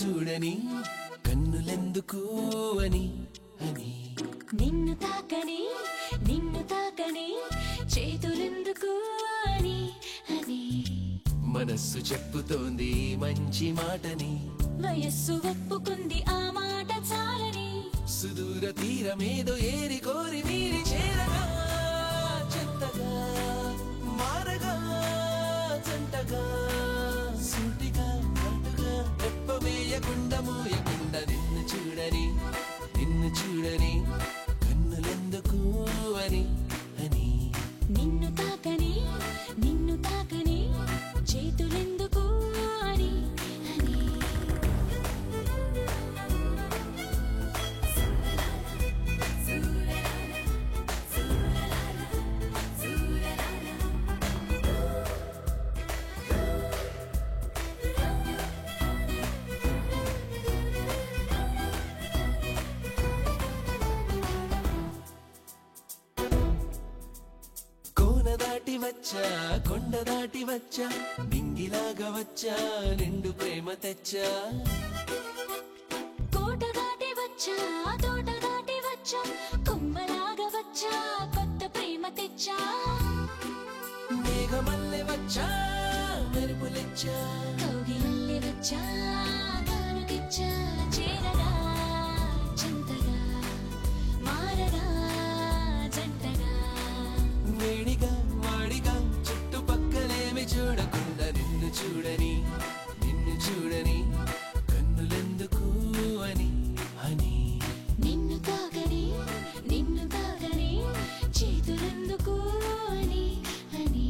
చూడని కన్నులెందుకు అని అని నిన్ను తాకని చేతులెందుకు అని అని మనస్సు చెప్పుతోంది మంచి మాటని వయస్సు ఒప్పుకుంది ఆ మాట చాలని సుదూర తీరమేదో ఏరి కోరి మీరి చేరగా చెత్తగా మారగా జంటగా సూటిగా అటుగా రెప్పవేయకుండా మోయకుండా నిన్ను చూడని కన్నులెందుకు అని అని నిన్ను తాకని చేతులెందుకు అని అని దాటి వచ్చా కొండ దాటి వచ్చా నింగిలాగా వచ్చా నిండు ప్రేమ తెచ్చా కోట దాటి వచ్చా తోట దాటి వచ్చా కొమ్మలాగా వచ్చా కొత్త ప్రేమ తెచ్చా మేఘమల్లె వచ్చా మెరుపులెచ్చా కౌగిలల్లె వచ్చా కానుకిచ్చా చేరగా చింతగా మారగా జంటగా వేడిగా వాడిగా చుట్టుపక్కలేమి చూడకుండా నిన్ను చూడని కన్నులెందుకు అని అని నిన్ను తాకని చేతులెందుకు అని అని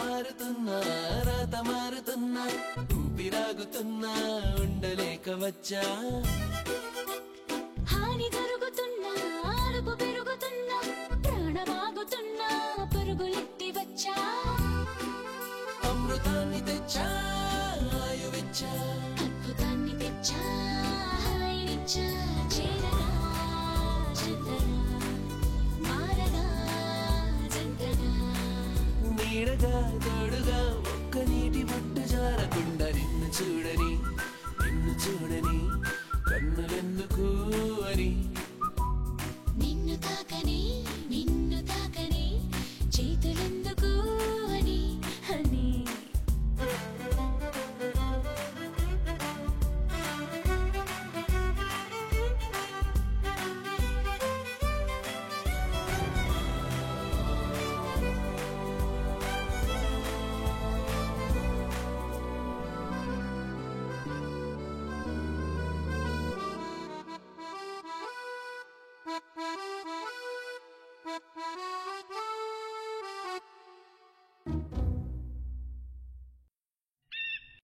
మారుతున్నా రాత మారుతున్నా ఊపిరాగుతున్నా ఉండలేక వచ్చా హాని జరుగుతున్నా అలుపు పెరుగుతున్నా ప్రాణమాగుతున్నా పరుగులెత్తి వచ్చా అమృతాన్ని తెచ్చా ఆయువిచ్చా అద్భుతాన్ని తెచ్చా హాయినిచ్చా చేరగా చింతగా మారగా జంటగా నీడగా తోడుగా ఒక్క నీటి పట్టు జారకుండా నిన్ను చూడని